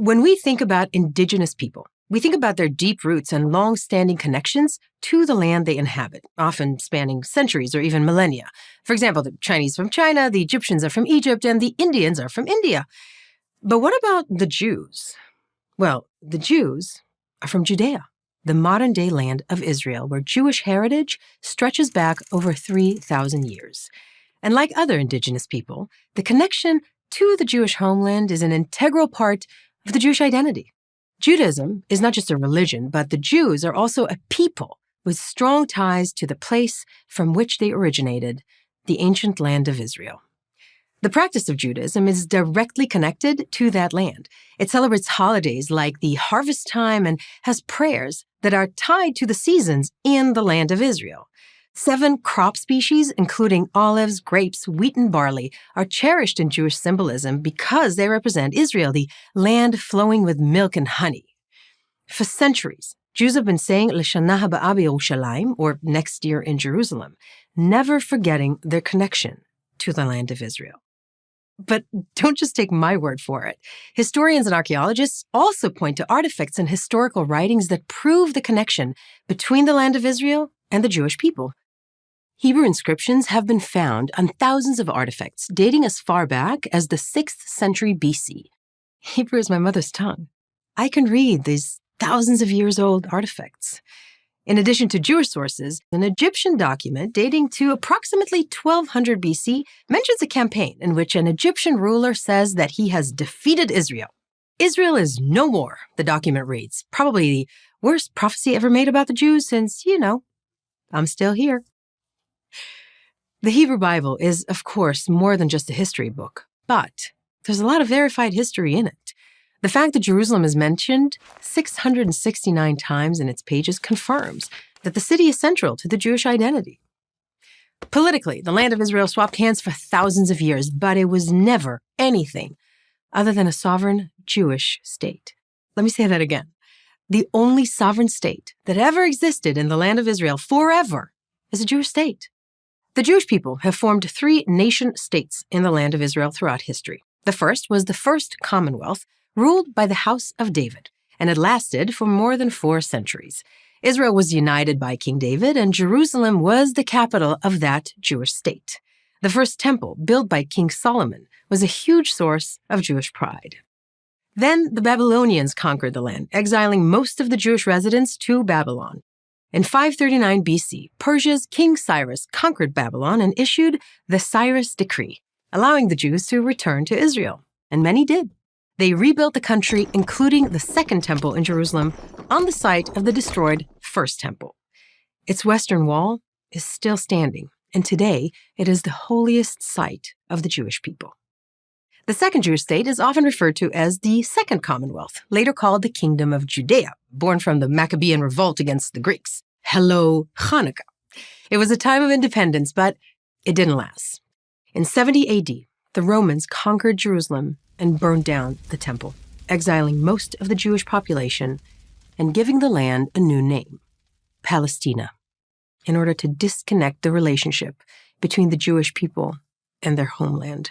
When we think about indigenous people, we think about their deep roots and long-standing connections to the land they inhabit, often spanning centuries or even millennia. For example, the Chinese from China, the Egyptians are from Egypt, and the Indians are from India. But what about the Jews? Well, the Jews are from Judea, the modern-day land of Israel, where Jewish heritage stretches back over 3,000 years. And like other indigenous people, the connection to the Jewish homeland is an integral part of the Jewish identity. Judaism is not just a religion, but the Jews are also a people with strong ties to the place from which they originated, the ancient land of Israel. The practice of Judaism is directly connected to that land. It celebrates holidays like the harvest time and has prayers that are tied to the seasons in the land of Israel. 7 crop species, including olives, grapes, wheat, and barley, are cherished in Jewish symbolism because they represent Israel, the land flowing with milk and honey. For centuries, Jews have been saying L'Shana Haba'a B'Yerushalayim, or next year in Jerusalem, never forgetting their connection to the land of Israel. But don't just take my word for it. Historians and archaeologists also point to artifacts and historical writings that prove the connection between the land of Israel and the Jewish people. Hebrew inscriptions have been found on thousands of artifacts dating as far back as the 6th century BC. Hebrew is my mother's tongue. I can read these thousands of years old artifacts. In addition to Jewish sources, an Egyptian document dating to approximately 1200 BC mentions a campaign in which an Egyptian ruler says that he has defeated Israel. Israel is no more, the document reads. Probably the worst prophecy ever made about the Jews since, I'm still here. The Hebrew Bible is, of course, more than just a history book, but there's a lot of verified history in it. The fact that Jerusalem is mentioned 669 times in its pages confirms that the city is central to the Jewish identity. Politically, the land of Israel swapped hands for thousands of years, but it was never anything other than a sovereign Jewish state. Let me say that again. The only sovereign state that ever existed in the land of Israel forever is a Jewish state. The Jewish people have formed 3 nation-states in the land of Israel throughout history. The first was the First Commonwealth, ruled by the House of David, and it lasted for more than 4 centuries. Israel was united by King David, and Jerusalem was the capital of that Jewish state. The first temple, built by King Solomon, was a huge source of Jewish pride. Then the Babylonians conquered the land, exiling most of the Jewish residents to Babylon. In 539 BC, Persia's King Cyrus conquered Babylon and issued the Cyrus Decree, allowing the Jews to return to Israel. And many did. They rebuilt the country, including the Second Temple in Jerusalem, on the site of the destroyed First Temple. Its western wall is still standing, and today it is the holiest site of the Jewish people. The second Jewish state is often referred to as the Second Commonwealth, later called the Kingdom of Judea, born from the Maccabean revolt against the Greeks. Hello, Hanukkah. It was a time of independence, but it didn't last. In 70 AD, the Romans conquered Jerusalem and burned down the temple, exiling most of the Jewish population and giving the land a new name, Palestina, in order to disconnect the relationship between the Jewish people and their homeland.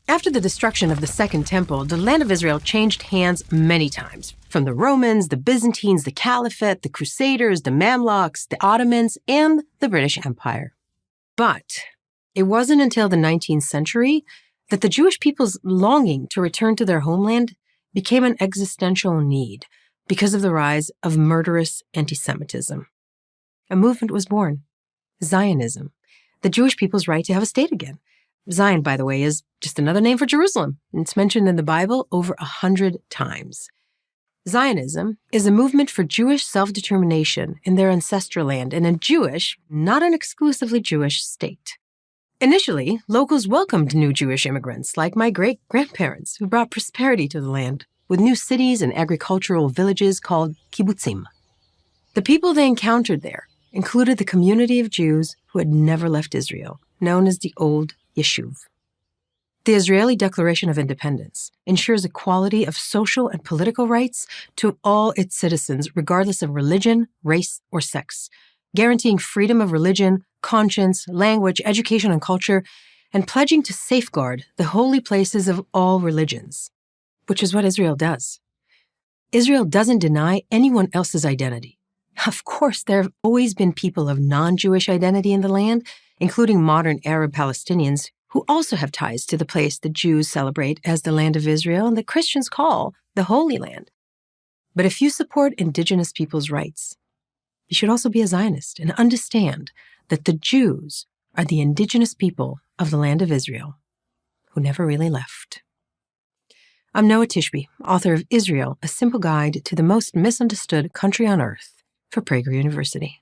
After the destruction of the Second Temple, the land of Israel changed hands many times, from the Romans, the Byzantines, the Caliphate, the Crusaders, the Mamluks, the Ottomans, and the British Empire. But it wasn't until the 19th century that the Jewish people's longing to return to their homeland became an existential need because of the rise of murderous anti-Semitism. A movement was born, Zionism, the Jewish people's right to have a state again. Zion, by the way, is just another name for Jerusalem, and it's mentioned in the Bible over 100 times. Zionism is a movement for Jewish self-determination in their ancestral land and a Jewish, not an exclusively Jewish, state. Initially, locals welcomed new Jewish immigrants, like my great-grandparents, who brought prosperity to the land, with new cities and agricultural villages called kibbutzim. The people they encountered there included the community of Jews who had never left Israel, known as the Old Yeshuv. The Israeli Declaration of Independence ensures equality of social and political rights to all its citizens, regardless of religion, race, or sex, guaranteeing freedom of religion, conscience, language, education, and culture, and pledging to safeguard the holy places of all religions, which is what Israel does. Israel doesn't deny anyone else's identity. Of course, there have always been people of non-Jewish identity in the land, including modern Arab Palestinians, who also have ties to the place the Jews celebrate as the land of Israel and the Christians call the Holy Land. But if you support indigenous people's rights, you should also be a Zionist and understand that the Jews are the indigenous people of the land of Israel who never really left. I'm Noah Tishby, author of Israel, A Simple Guide to the Most Misunderstood Country on Earth for Prager University.